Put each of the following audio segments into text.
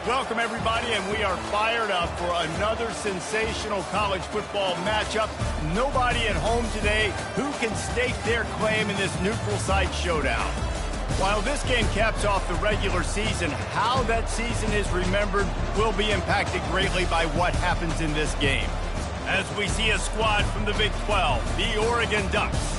Welcome, everybody, and we are fired up for another sensational college football matchup. Nobody at home today who can stake their claim in this neutral site showdown. While this game caps off the regular season, how that season is remembered will be impacted greatly by what happens in this game. As we see a squad from the Big 12, the Oregon Ducks,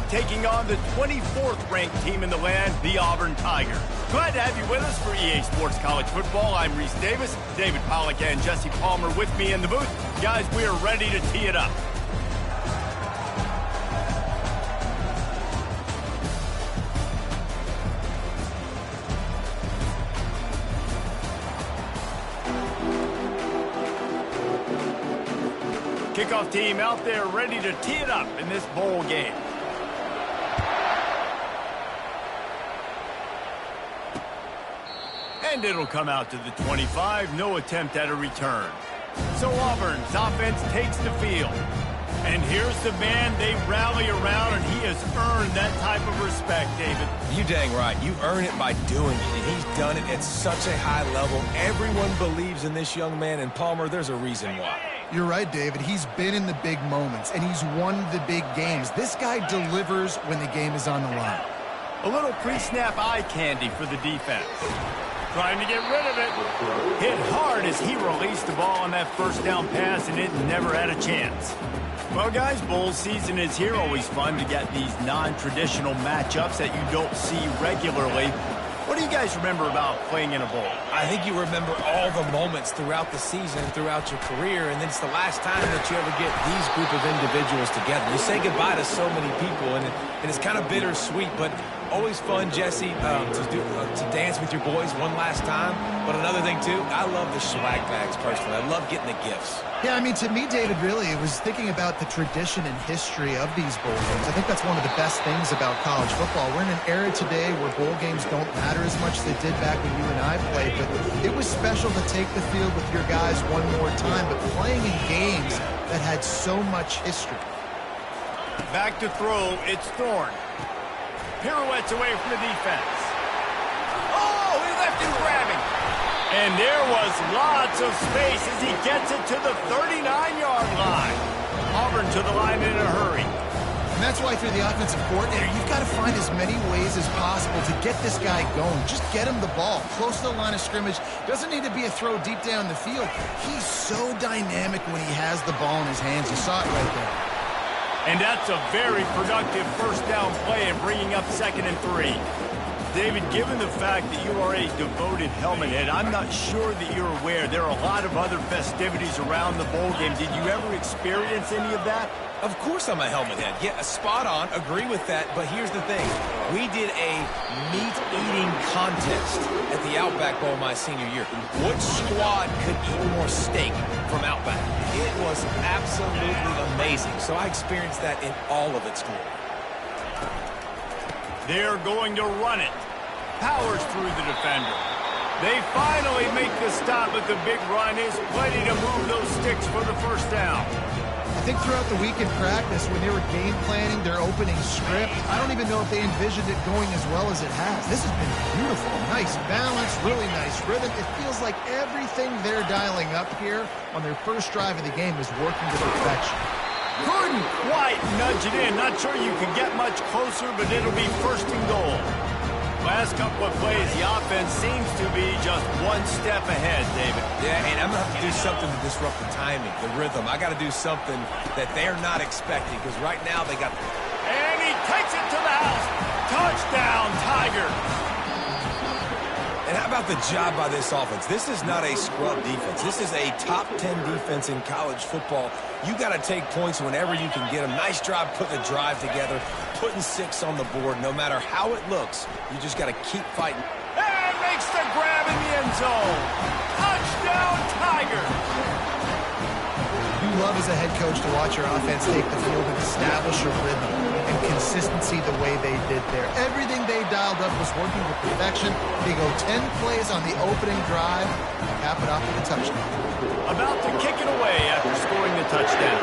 taking on the 24th ranked team in the land, the Auburn Tigers. Glad to have you with us for EA Sports College Football. I'm Reese Davis, David Pollack and Jesse Palmer with me in the booth. Guys, we are ready to tee it up. Kickoff team out there ready to tee it up in this bowl game. And it'll come out to the 25, no attempt at a return. So Auburn's offense takes the field. And here's the man they rally around, and he has earned that type of respect, David. You dang right. You earn it by doing it, and he's done it at such a high level. Everyone believes in this young man, and Palmer, there's a reason why. You're right, David. He's been in the big moments, and he's won the big games. This guy delivers when the game is on the line. A little pre-snap eye candy for the defense. Trying to get rid of it. Hit hard as he released the ball on that first down pass, and it never had a chance. Well, guys, bowl season is here. Always fun to get these non-traditional matchups that you don't see regularly. What do you guys remember about playing in a bowl? I think you remember all the moments throughout the season, throughout your career, and it's the last time that you ever get these group of individuals together. You say goodbye to so many people, and it's kind of bittersweet, but always fun, Jesse, to dance with your boys one last time. But another thing, too, I love the swag bags, personally. I love getting the gifts. Yeah, I mean, to me, David, really, it was thinking about the tradition and history of these bowl games. I think that's one of the best things about college football. We're in an era today where bowl games don't matter as much as they did back when you and I played, but it was special to take the field with your guys one more time, but playing in games that had so much history. Back to throw, it's Thorne. Pirouettes away from the defense. Oh, he left him grabbing. And there was lots of space as he gets it to the 39-yard line. Auburn to the line in a hurry. And that's why through the offensive coordinator, you've got to find as many ways as possible to get this guy going. Just get him the ball close to the line of scrimmage. Doesn't need to be a throw deep down the field. He's so dynamic when he has the ball in his hands. You saw it right there. And that's a very productive first down play in bringing up 2nd and 3. David, given the fact that you are a devoted helmet head, I'm not sure that you're aware there are a lot of other festivities around the bowl game. Did you ever experience any of that? Of course I'm a helmet head. Yeah, spot on. Agree with that. But here's the thing. We did a meat-eating contest at the Outback Bowl my senior year. Which squad could eat more steak from Outback? It was absolutely amazing. So I experienced that in all of its glory. They're going to run it. Powers through the defender. They finally make the stop, but the big run is plenty to move those sticks for the first down. I think throughout the week in practice, when they were game planning their opening script, I don't even know if they envisioned it going as well as it has. This has been beautiful. Nice balance, really nice rhythm. It feels like everything they're dialing up here on their first drive of the game is working to perfection. Couldn't quite nudge it in. Not sure you can get much closer, but it'll be 1st and goal. Last couple of plays, the offense seems to be just one step ahead, David. Yeah, and I'm going to have to do something to disrupt the timing, the rhythm. I got to do something that they're not expecting, because right now they got... And he takes it to the house. Touchdown, Tiger. And how about the job by this offense? This is not a scrub defense. This is a top 10 defense in college football. You got to take points whenever you can get them. Nice job putting the drive together, putting 6 on the board. No matter how it looks, you just got to keep fighting. And makes the grab in the end zone. Touchdown, Tiger. You love as a head coach to watch your offense take the field and establish a rhythm and consistency the way they did there. Everything they dialed up was working to perfection. They go 10 plays on the opening drive and cap it off with a touchdown. About to kick it away after scoring the touchdown.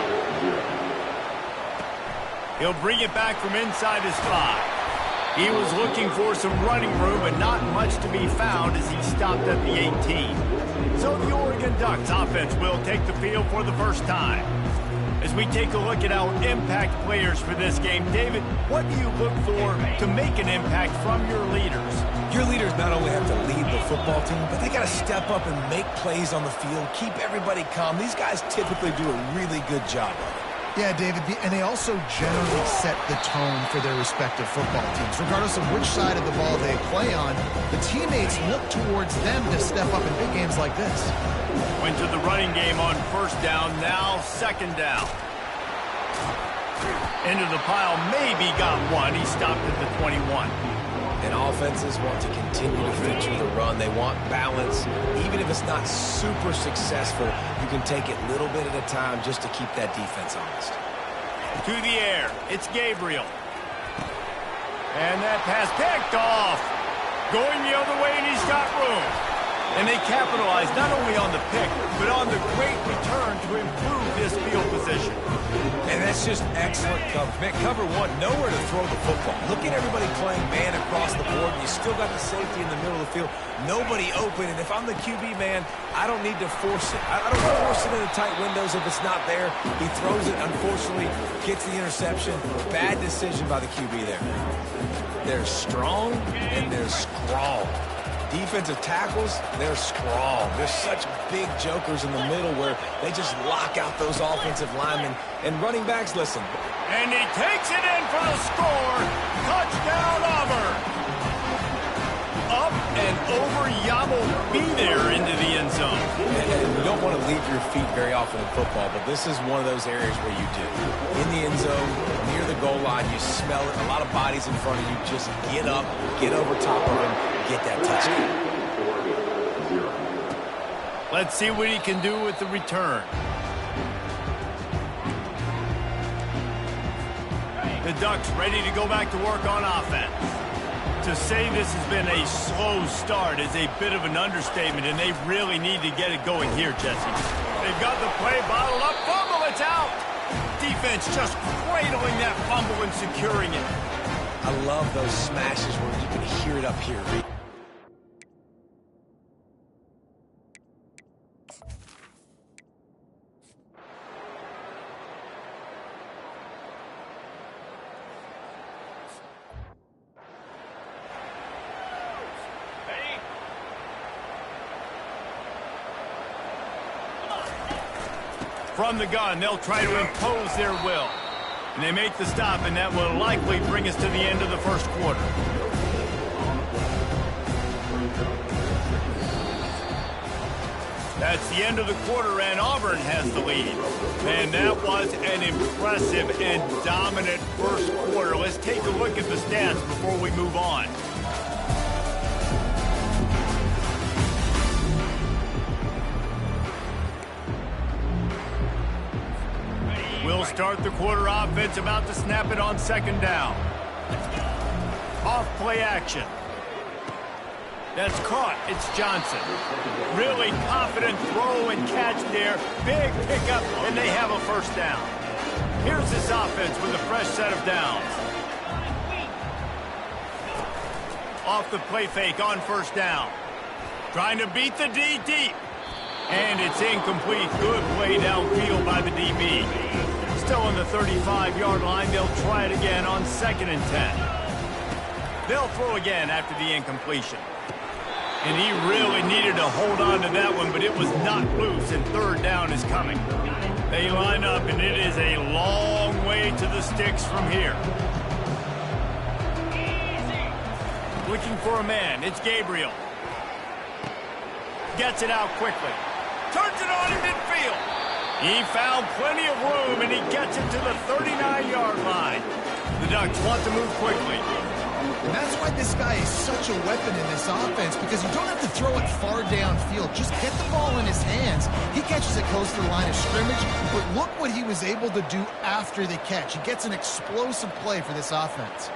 He'll bring it back from inside his 5. He was looking for some running room, but not much to be found as he stopped at the 18. So the Oregon Ducks offense will take the field for the first time. As we take a look at our impact players for this game, David, what do you look for to make an impact from your leaders? Your leaders not only have to lead the football team, but they got to step up and make plays on the field, keep everybody calm. These guys typically do a really good job of it. Yeah, David, and they also generally set the tone for their respective football teams. Regardless of which side of the ball they play on, the teammates look towards them to step up in big games like this. Went to the running game on first down, now second down. Into the pile, maybe got one. He stopped at the 21. And offenses want to continue to feature the run. They want balance. Even if it's not super successful, you can take it little bit at a time just to keep that defense honest. To the air, it's Gabriel. And that pass picked off. Going the other way, and he's got room. And they capitalize not only on the pick, but on the great return to improve this field position. And that's just excellent coverage. Man, cover one, nowhere to throw the football. Look at everybody playing man across the board. You still got the safety in the middle of the field. Nobody open. And if I'm the QB man, I don't need to force it. I don't force it in the tight windows if it's not there. He throws it, unfortunately, gets the interception. Bad decision by the QB there. They're strong and they're scrawl. Defensive tackles, they're strong. They're such big jokers in the middle where they just lock out those offensive linemen. And running backs, listen. And he takes it in for the score. Touchdown, Auburn. Up and over, Yamo be there into the end zone. And you don't want to leave your feet very often in football, but this is one of those areas where you do. In the end zone, near the goal line, you smell it. A lot of bodies in front of you. Just get up, get over top of them, get that touchdown. Let's see what he can do with the return. The Ducks ready to go back to work on offense. To say this has been a slow start is a bit of an understatement, and they really need to get it going here, Jesse. They've got the play bottled up. Fumble, it's out. Defense just cradling that fumble and securing it. I love those smashes where you can hear it up here. From the gun, they'll try to impose their will. And they make the stop, and that will likely bring us to the end of the first quarter. That's the end of the quarter, and Auburn has the lead. And that was an impressive and dominant first quarter. Let's take a look at the stats before we move on. We'll start the quarter offense, about to snap it on second down. Off play action. That's caught. It's Johnson. Really confident throw and catch there. Big pickup, and they have a first down. Here's this offense with a fresh set of downs. Off the play fake on first down. Trying to beat the D deep. And it's incomplete. Good play downfield by the DB. Still on the 35-yard line. They'll try it again on 2nd and 10. They'll throw again after the incompletion. And he really needed to hold on to that one, but it was not loose, and 3rd down is coming. They line up, and it is a long way to the sticks from here. Looking for a man. It's Gabriel. Gets it out quickly. Turns it on in midfield. He found plenty of room, and he gets it to the 39-yard line. The Ducks want to move quickly. And that's why this guy is such a weapon in this offense, because you don't have to throw it far downfield. Just get the ball in his hands. He catches it close to the line of scrimmage, but look what he was able to do after the catch. He gets an explosive play for this offense.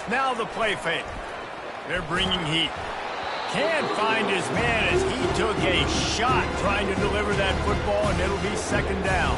Now the play fake. They're bringing heat. Can't find his man as he took a shot trying to deliver that football, and it'll be 2nd down.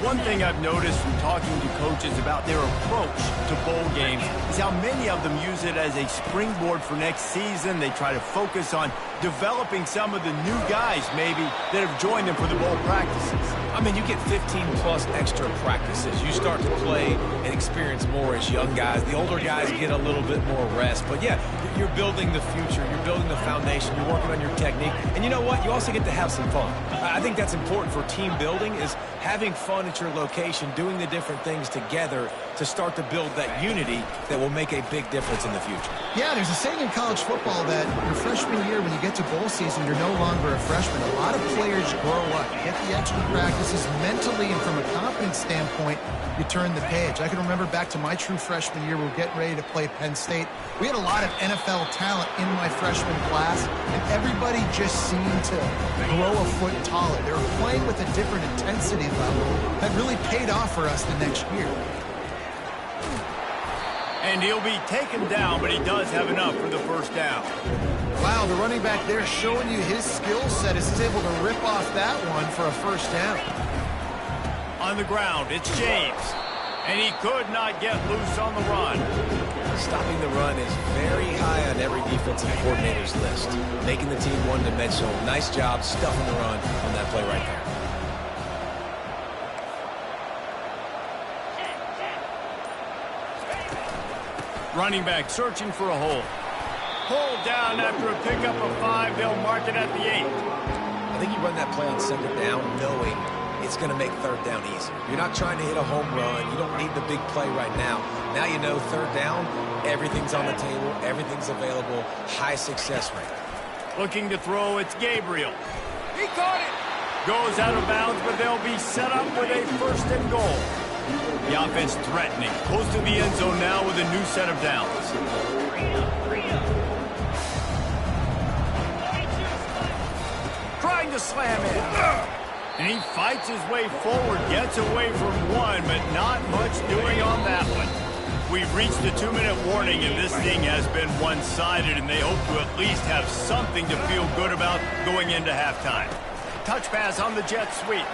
One thing I've noticed from talking to coaches about their approach to bowl games is how many of them use it as a springboard for next season. They try to focus on developing some of the new guys maybe that have joined them for the bowl practices. I mean, you get 15-plus extra practices. You start to play and experience more as young guys. The older guys get a little bit more rest. But, yeah, you're building the future. You're building the foundation. You're working on your technique. And you know what? You also get to have some fun. I think that's important for team building is having fun at your location, doing the different things together to start to build that unity that will make a big difference in the future. Yeah, there's a saying in college football that your freshman year, when you get to bowl season, you're no longer a freshman. A lot of players grow up, get the extra practices mentally, and from a confidence standpoint, you turn the page. I can remember back to my true freshman year, we were getting ready to play Penn State. We had a lot of NFL talent in my freshman class, and everybody just seemed to grow a foot taller. They were playing with a different intensity level that really paid off for us the next year. And he'll be taken down, but he does have enough for the first down. Wow, the running back there showing you his skill set is able to rip off that one for a first down. On the ground, it's James. And he could not get loose on the run. Stopping the run is very high on every defensive coordinator's list. Making the team one-dimensional. Nice job stuffing the run on that play right there. Running back searching for a hole. Pulled down after a pickup of 5. They'll mark it at the 8. I think you run that play on second down knowing it's going to make third down easier. You're not trying to hit a home run. You don't need the big play right now. Now you know third down, everything's on the table, everything's available, high success rate. Looking to throw, it's Gabriel. He caught it. Goes out of bounds, but they'll be set up with a first and goal. The offense threatening. Close to the end zone now with a new set of downs. Trying to slam in. And he fights his way forward, gets away from one, but not much doing on that one. We've reached the 2-minute warning, and this thing has been one-sided, and they hope to at least have something to feel good about going into halftime. Touch pass on the jet sweep.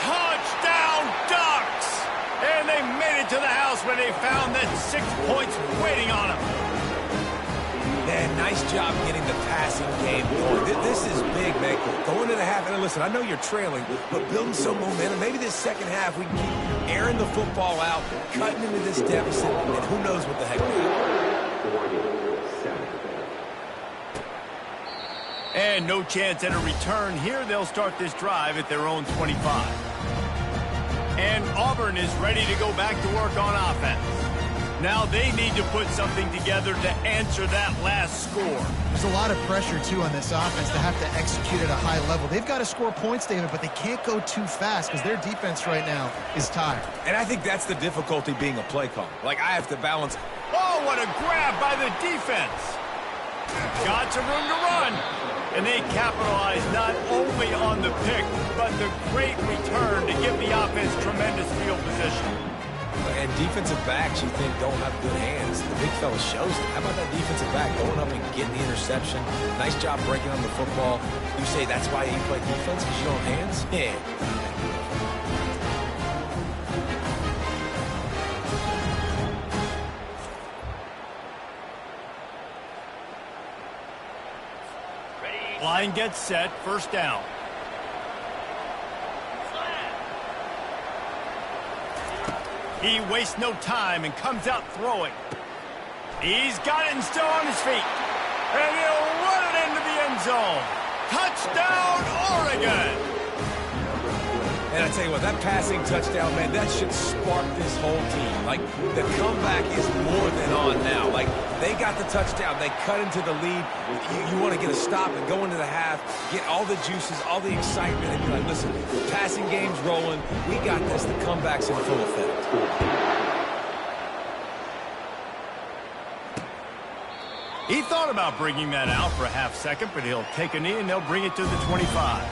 Touchdown Ducks! And they made it to the house when they found that 6 points waiting on them. Man, nice job getting the passing game going. This is big, man. Going to the half, and listen, I know you're trailing, but building some momentum. Maybe this second half we can keep airing the football out, cutting into this deficit, and who knows what the heck we have. And no chance at a return here. They'll start this drive at their own 25. And Auburn is ready to go back to work on offense. Now they need to put something together to answer that last score. There's a lot of pressure, too, on this offense to have to execute at a high level. They've got to score points, David, but they can't go too fast because their defense right now is tired. And I think that's the difficulty being a play caller. Like, I have to balance. Oh, what a grab by the defense. Got some room to run. And they capitalize not only on the pick, but the great return to give the offense tremendous field position. And defensive backs, you think, don't have good hands. The big fella shows it. How about that defensive back going up and getting the interception? Nice job breaking on the football. You say that's why you play defense, because you don't have hands? Yeah. Line gets set, first down. He wastes no time and comes out throwing. He's got it and still on his feet. And he'll run it into the end zone. Touchdown, Oregon! And I tell you what, that passing touchdown, man, that should spark this whole team. Like, the comeback is more than on now. Like, they got the touchdown. They cut into the lead. You want to get a stop and go into the half, get all the juices, all the excitement, and be like, listen, the passing game's rolling. We got this. The comeback's in full effect. He thought about bringing that out for a half second, but he'll take a knee and they'll bring it to the 25.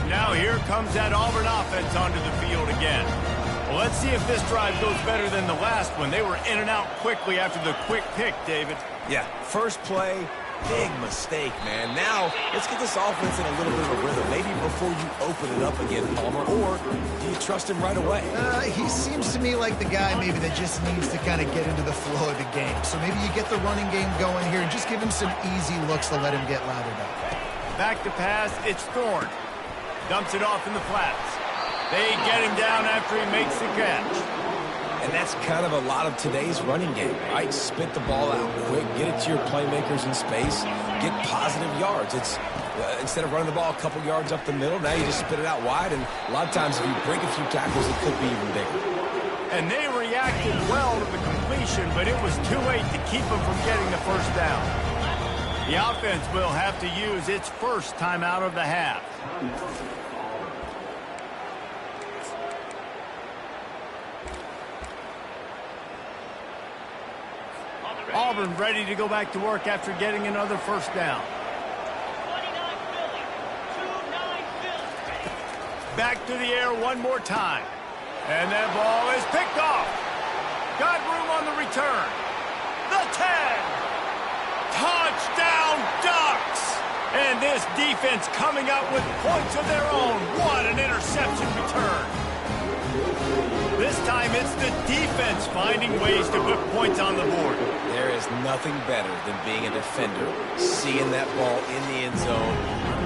Now here comes that Auburn offense onto the field again. Well, let's see if this drive goes better than the last one. They were in and out quickly after the quick pick, David. Yeah, first play, Big mistake, man. Now, let's get this offense in a little bit of a rhythm. Maybe before you open it up again, Palmer, or do you trust him right away? He seems to me like the guy maybe that just needs to kind of get into the flow of the game. So maybe you get the running game going here and just give him some easy looks to let him get lathered up. Back to pass, it's Thorne. Dumps it off in the flats. They get him down after he makes the catch. And that's kind of a lot of today's running game, right? Spit the ball out quick, get it to your playmakers in space, get positive yards. It's instead of running the ball a couple yards up the middle, now you just spit it out wide, and a lot of times if you break a few tackles, it could be even bigger. And they reacted well to the completion, but it was too late to keep them from getting the first down. The offense will have to use its first timeout of the half. Auburn ready to go back to work after getting another first down. Back to the air one more time. And that ball is picked off. Got room on the return. The 10. Touchdown Ducks. And this defense coming up with points of their own. What an interception return. This time it's the defense finding ways to put points on the board. There is nothing better than being a defender, seeing that ball in the end zone.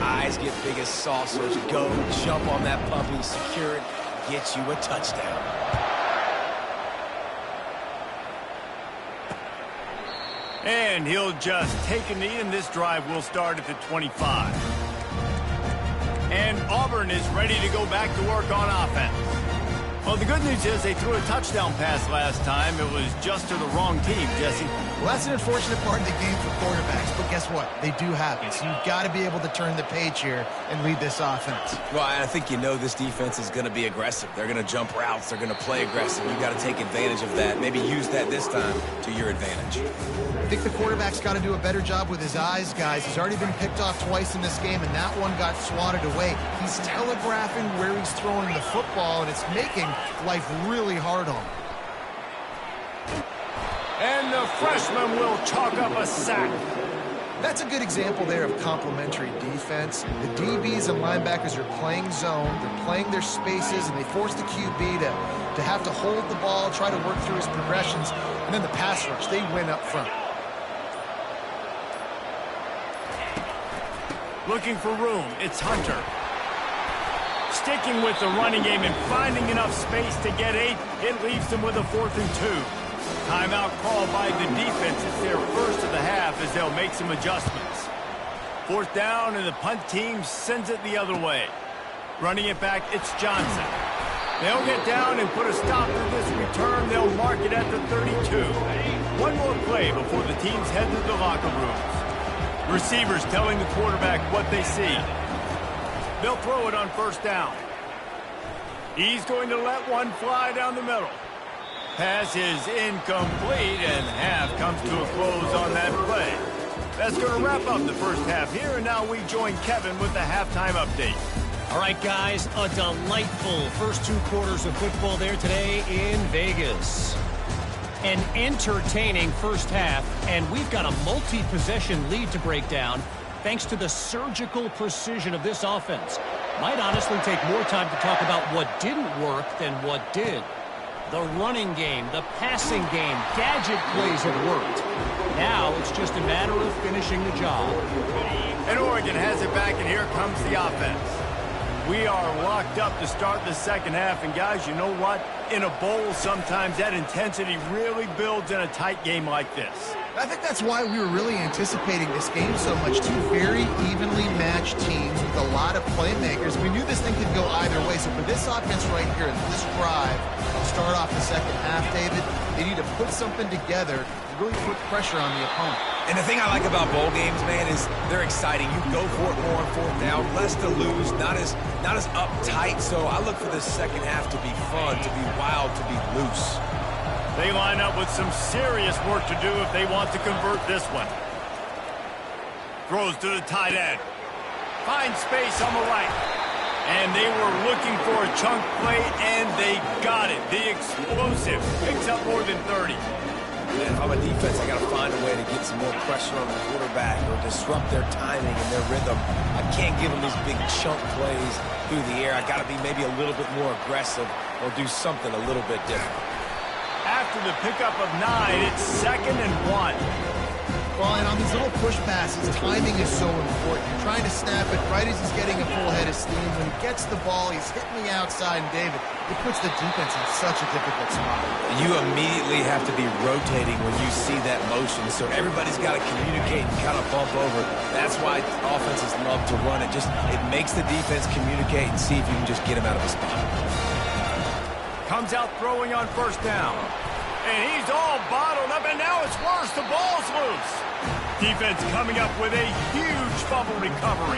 Eyes get big as saucers. Go, jump on that puppy, secure it, get you a touchdown. And he'll just take a knee, and this drive will start at the 25. And Auburn is ready to go back to work on offense. Well, the good news is they threw a touchdown pass last time. It was just to the wrong team, Jesse. Well, that's an unfortunate part of the game for quarterbacks, but guess what? They do happen, so you've got to be able to turn the page here and lead this offense. Well, I think you know this defense is going to be aggressive. They're going to jump routes. They're going to play aggressive. You've got to take advantage of that. Maybe use that this time to your advantage. I think the quarterback's got to do a better job with his eyes, guys. He's already been picked off twice in this game, and that one got swatted away. He's telegraphing where he's throwing the football, and it's making life really hard on him. And the freshman will chalk up a sack. That's a good example there of complementary defense. The DBs and linebackers are playing zone, they're playing their spaces, and they force the QB to have to hold the ball, try to work through his progressions, and then the pass rush, they win up front. Looking for room, it's Hunter. Sticking with the running game and finding enough space to get 8, it leaves them with a 4th and 2. Timeout called by the defense. It's their first of the half as they'll make some adjustments. 4th down, and the punt team sends it the other way. Running it back, it's Johnson. They'll get down and put a stop to this return. They'll mark it at the 32. One more play before the teams head to the locker rooms. Receivers telling the quarterback what they see. They'll throw it on 1st down. He's going to let one fly down the middle. Pass is incomplete, and half comes to a close on that play. That's going to wrap up the first half here, and now we join Kevin with the halftime update. All right, guys, a delightful first 2 quarters of football there today in Vegas. An entertaining first half, and we've got a multi-possession lead to break down thanks to the surgical precision of this offense. Might honestly take more time to talk about what didn't work than what did. The running game, the passing game, gadget plays have worked. Now it's just a matter of finishing the job. And Oregon has it back, and here comes the offense. We are locked up to start the second half, and guys, you know what? In a bowl, sometimes that intensity really builds in a tight game like this. I think that's why we were really anticipating this game so much. 2 very evenly matched teams with a lot of playmakers. We knew this thing could go either way. So for this offense right here, this drive, to start off the second half, David, they need to put something together to really put pressure on the opponent. And the thing I like about bowl games, man, is they're exciting. You go for it more on 4th down, less to lose, not as uptight. So I look for this second half to be fun, to be wild, to be loose. They line up with some serious work to do if they want to convert this one. Throws to the tight end. Finds space on the right. And they were looking for a chunk play, and they got it. The explosive picks up more than 30. And if I'm a defense, I got to find a way to get some more pressure on the quarterback or disrupt their timing and their rhythm. I can't give them these big chunk plays through the air. I got to be maybe a little bit more aggressive or do something a little bit different. After the pickup of 9, it's 2nd and 1. Well, and on these little push passes, timing is so important. You're trying to snap it right as he's getting a full head of steam. When he gets the ball, he's hitting the outside, and David, it puts the defense in such a difficult spot. You immediately have to be rotating when you see that motion, so everybody's got to communicate and kind of bump over. That's why offenses love to run it. It makes the defense communicate and see if you can just get him out of a spot. Comes out throwing on 1st down. And he's all bottled up, and now it's worse. The ball's loose. Defense coming up with a huge fumble recovery.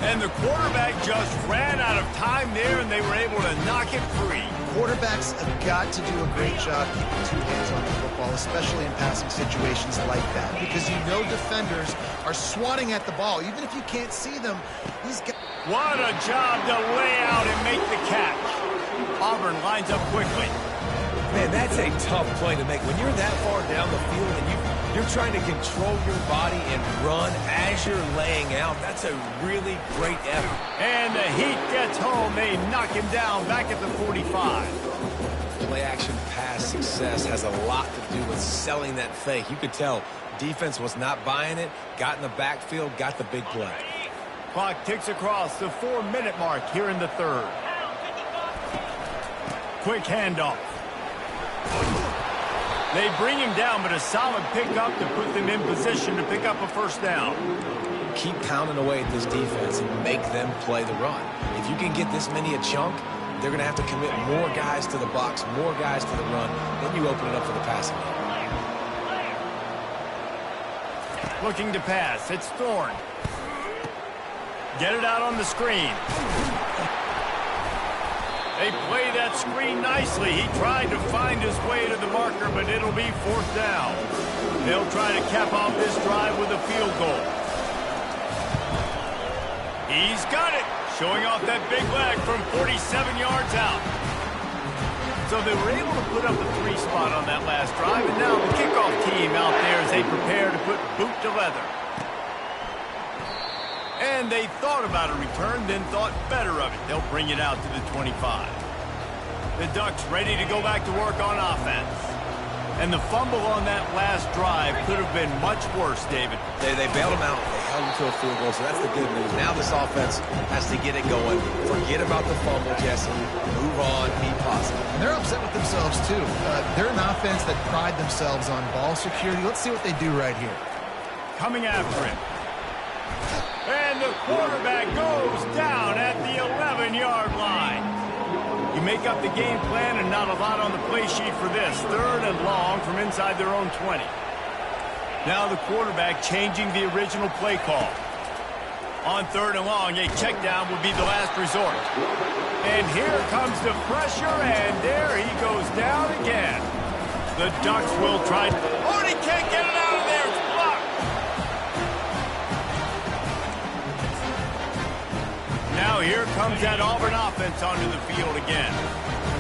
And the quarterback just ran out of time there, and they were able to knock it free. Quarterbacks have got to do a great job keeping 2 hands on the football, especially in passing situations like that, because you know defenders are swatting at the ball. Even if you can't see them, he's got... What a job to lay out and make the catch. Auburn lines up quickly. Man, that's a tough play to make. When you're that far down the field and you're trying to control your body and run as you're laying out, that's a really great effort. And the heat gets home. They knock him down back at the 45. Play-action pass success has a lot to do with selling that fake. You could tell defense was not buying it, got in the backfield, got the big play. Clock ticks across the 4-minute mark here in the 3rd. Quick handoff. They bring him down, but a solid pickup to put them in position to pick up a 1st down. Keep pounding away at this defense and make them play the run. If you can get this many a chunk, they're going to have to commit more guys to the box, more guys to the run. Then you open it up for the passing game. Looking to pass. It's Thorne. Get it out on the screen. They play that screen nicely. He tried to find his way to the marker, but it'll be 4th down. They'll try to cap off this drive with a field goal. He's got it. Showing off that big leg from 47 yards out. So they were able to put up the 3 spot on that last drive, and now the kickoff team out there as they prepare to put boot to leather. And they thought about a return, then thought better of it. They'll bring it out to the 25. The Ducks ready to go back to work on offense. And the fumble on that last drive could have been much worse, David. They bailed him out. They held him to a field goal, so that's the good news. Now this offense has to get it going. Forget about the fumble, Jesse. Move on, be positive. And they're upset with themselves, too. They're an offense that pride themselves on ball security. Let's see what they do right here. Coming after him. And the quarterback goes down at the 11-yard line. You make up the game plan and not a lot on the play sheet for this. 3rd and long from inside their own 20. Now the quarterback changing the original play call. On 3rd and long, a check down would be the last resort. And here comes the pressure, and there he goes down again. The Ducks will try. Oh, and he can't get it out of there. It's blocked. Now here comes that Auburn offense onto the field again.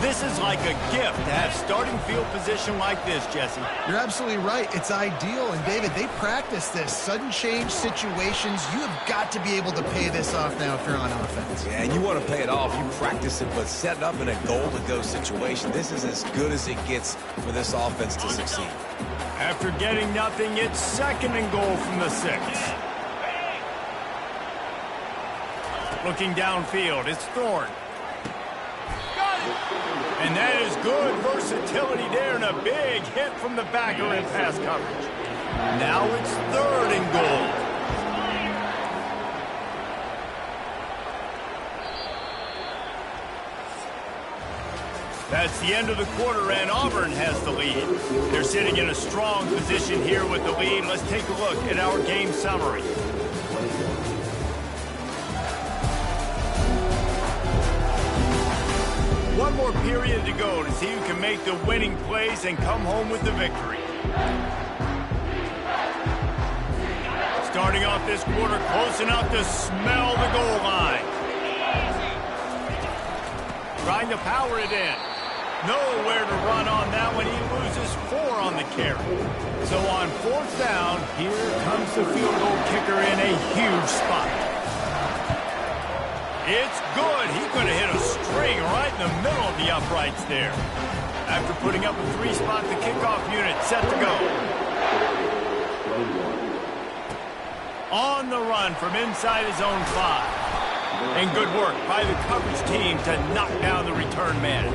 This is like a gift to have starting field position like this, Jesse. You're absolutely right. It's ideal. And, David, they practice this. Sudden change situations. You have got to be able to pay this off now if you're on offense. Yeah, and you want to pay it off. You practice it, but set it up in a goal-to-go situation. This is as good as it gets for this offense to succeed. After getting nothing, it's 2nd and goal from the 6. Looking downfield, it's Thorne. And that is good versatility there and a big hit from the backer in pass coverage. Now it's 3rd and goal. That's the end of the quarter, and Auburn has the lead. They're sitting in a strong position here with the lead. Let's take a look at our game summary. One more period to go to see who can make the winning plays and come home with the victory. Starting off this quarter close enough to smell the goal line. Trying to power it in. Nowhere to run on that one. He loses 4 on the carry. So on 4th down, here comes the field goal kicker in a huge spot. It's good. He could have hit a string right in the middle of the uprights there. After putting up a 3-spot, the kickoff unit set to go. On the run from inside his own 5. And good work by the coverage team to knock down the return man.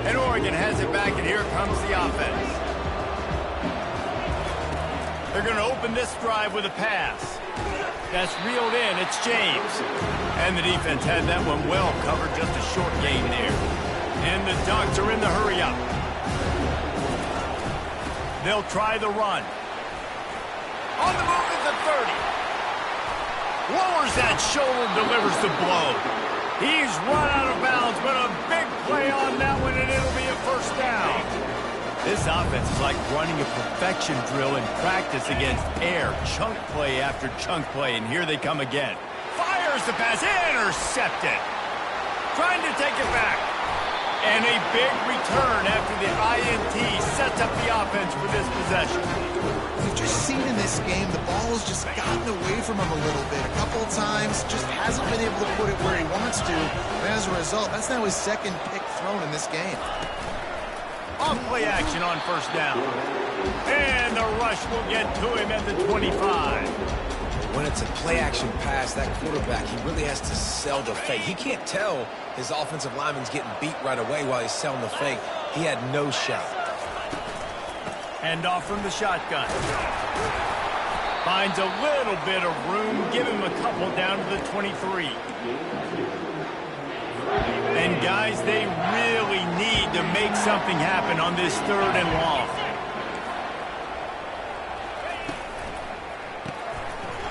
And Oregon has it back, and here comes the offense. They're going to open this drive with a pass. That's reeled in. It's James. And the defense had that one well covered. Just a short gain there. And the Ducks are in the hurry up. They'll try the run. On the move at the 30. Lowers that shoulder, delivers the blow. He's run out of bounds, but a big play on that one, and it'll be a 1st down. This offense is like running a perfection drill in practice against air. Chunk play after chunk play, and here they come again. Fires the pass, intercepted. Trying to take it back. And a big return after the INT sets up the offense for this possession. We've just seen in this game the ball has just gotten away from him a little bit. A couple of times, just hasn't been able to put it where he wants to. And as a result, that's now his 2nd pick thrown in this game. On play action on 1st down. And the rush will get to him at the 25. When it's a play-action pass, that quarterback, he really has to sell the fake. He can't tell his offensive lineman's getting beat right away while he's selling the fake. He had no shot. Hand off from the shotgun. Finds a little bit of room. Give him a couple down to the 23. And, guys, they really need to make something happen on this 3rd and long.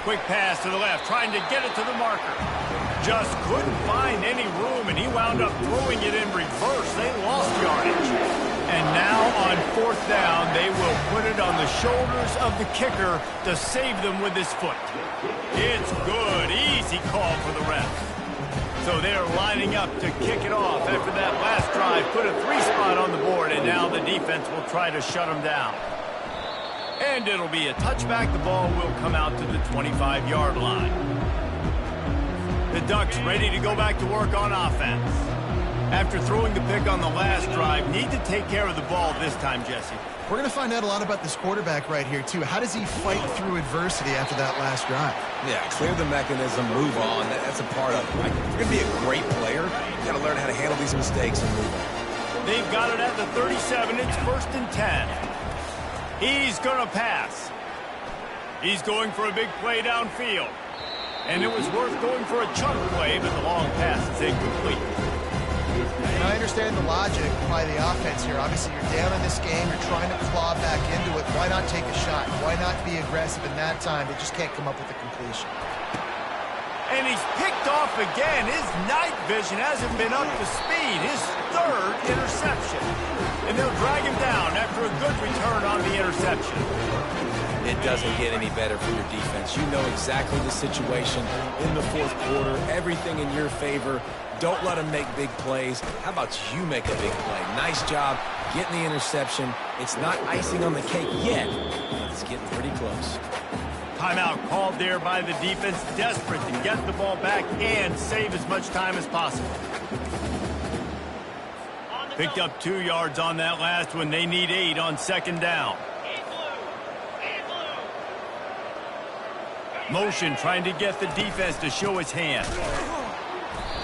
Quick pass to the left, trying to get it to the marker. Just couldn't find any room, and he wound up throwing it in reverse. They lost yardage. And now on 4th down, they will put it on the shoulders of the kicker to save them with his foot. It's good. Easy call for the ref. So they're lining up to kick it off after that last drive. Put a 3-spot on the board, and now the defense will try to shut them down. And it'll be a touchback. The ball will come out to the 25-yard line. The Ducks ready to go back to work on offense. After throwing the pick on the last drive, need to take care of the ball this time, Jesse. We're going to find out a lot about this quarterback right here, too. How does he fight through adversity after that last drive? Yeah, clear the mechanism, move on. That's a part of it. Like, if you're going to be a great player, you got to learn how to handle these mistakes and move on. They've got it at the 37. It's 1st and 10. He's going to pass. He's going for a big play downfield. And it was worth going for a chunk play, but the long pass is incomplete. And I understand the logic by the offense here. Obviously, you're down in this game. You're trying to claw back into it. Why not take a shot? Why not be aggressive in that time? They just can't come up with a completion. And he's picked off again. His night vision hasn't been up to speed. His 3rd interception. And they'll drag him down after a good return on the interception. It doesn't get any better for your defense. You know exactly the situation in the 4th quarter. Everything in your favor. Don't let them make big plays. How about you make a big play? Nice job getting the interception. It's not icing on the cake yet, but it's getting pretty close. Timeout called there by the defense, desperate to get the ball back and save as much time as possible. Picked up 2 yards on that last one. They need 8 on 2nd down. Motion trying to get the defense to show his hand.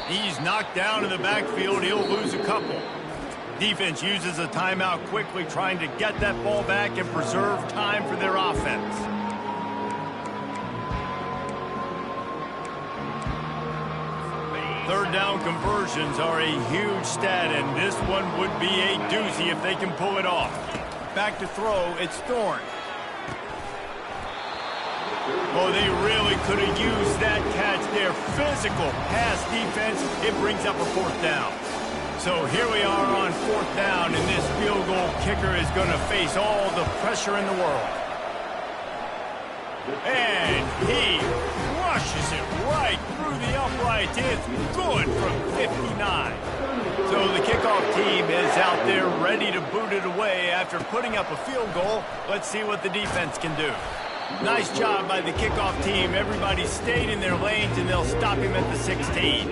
He's knocked down in the backfield. He'll lose a couple. Defense uses a timeout quickly, trying to get that ball back and preserve time for their offense. Third down conversions are a huge stat, and this one would be a doozy if they can pull it off. Back to throw, it's Thorne. Oh, they really could have used that catch there. Physical pass defense. It brings up a 4th down. So here we are on 4th down, and this field goal kicker is going to face all the pressure in the world. And he rushes it right through the uprights. It's good from 59. So So the kickoff team is out there ready to boot it away after putting up a field goal. Let's see what the defense can do. Nice job by the kickoff team. Everybody stayed in their lanes, and they'll stop him at the 16.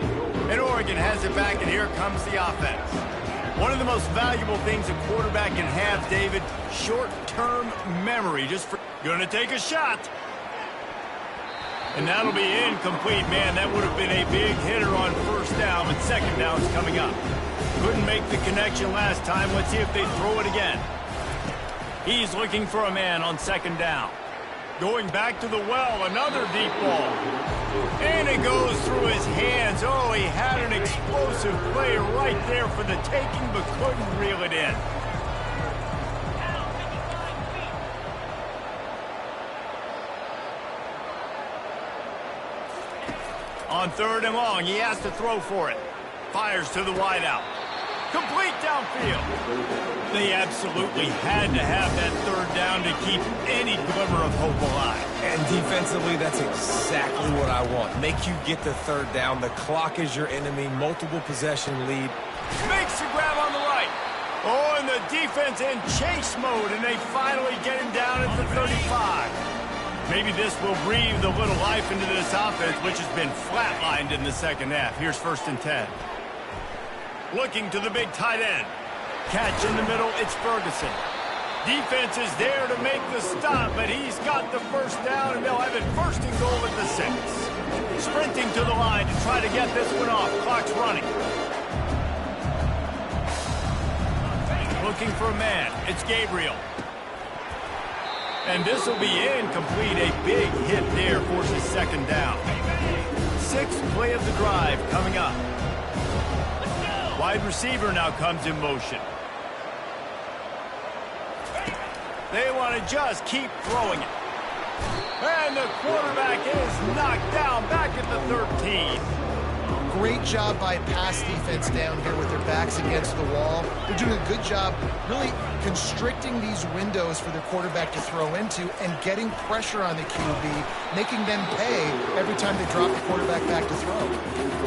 And Oregon has it back, and here comes the offense. One of the most valuable things a quarterback can have, David, short-term memory. Gonna take a shot. And that'll be incomplete. Man, that would have been a big hitter on first down, but second down's coming up. Couldn't make the connection last time. Let's see if they throw it again. He's looking for a man on second down. Going back to the well, another deep ball. And it goes through his hands. Oh, he had an explosive play right there for the taking, but couldn't reel it in. On third and long, he has to throw for it. Fires to the wideout. Complete downfield. They absolutely had to have that third down to keep any glimmer of hope alive. And defensively, that's exactly what I want. Make you get the third down. The clock is your enemy. Multiple possession lead. Makes the grab on the right. Oh, and the defense in chase mode, and they finally get him down at the 35. Maybe this will breathe a little life into this offense, which has been flatlined in the second half. Here's 1st and 10. Looking to the big tight end. Catch in the middle, it's Ferguson. Defense is there to make the stop, but he's got the first down, and they'll have it 1st and goal at the 6. Sprinting to the line to try to get this one off. Clock's running. Looking for a man. It's Gabriel. And this will be incomplete. A big hit there forces second down. 6th play of the drive coming up. Wide receiver now comes in motion. They want to just keep throwing it. And the quarterback is knocked down back at the 13. Great job by pass defense down here with their backs against the wall. They're doing a good job really constricting these windows for their quarterback to throw into and getting pressure on the QB, making them pay every time they drop the quarterback back to throw.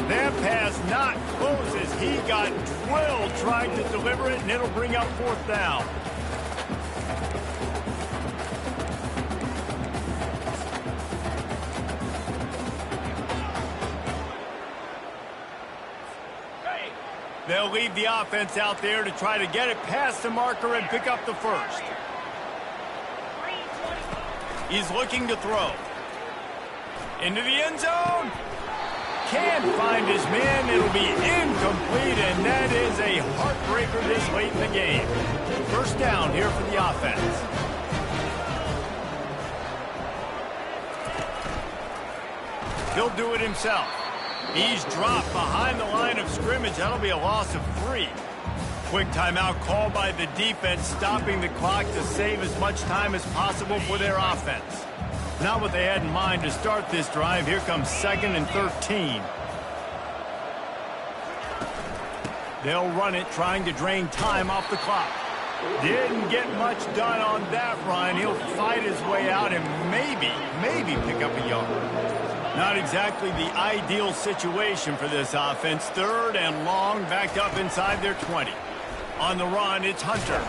That pass not close as he got drilled trying to deliver it, and it'll bring up 4th down. They'll leave the offense out there to try to get it past the marker and pick up the 1st. He's looking to throw. Into the end zone. Can't find his man. It'll be incomplete, and that is a heartbreaker this late in the game. 1st down here for the offense. He'll do it himself. He's dropped behind the line of scrimmage. That'll be a loss of 3. Quick timeout called by the defense, stopping the clock to save as much time as possible for their offense. Not what they had in mind to start this drive. Here comes 2nd and 13. They'll run it, trying to drain time off the clock. Didn't get much done on that run. He'll fight his way out and maybe pick up a yard. Not exactly the ideal situation for this offense. 3rd and long, backed up inside their 20. On the run, it's Hunter.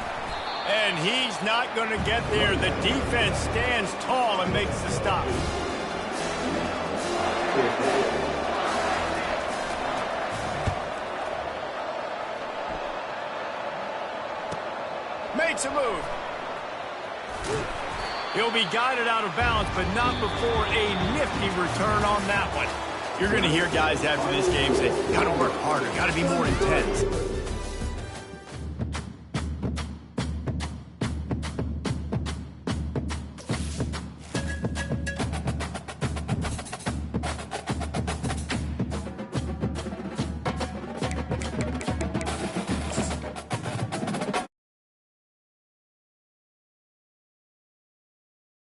And he's not going to get there. The defense stands tall and makes the stop. Makes a move. He'll be guided out of bounds, but not before a nifty return on that one. You're going to hear guys after this game say, got to work harder, got to be more intense.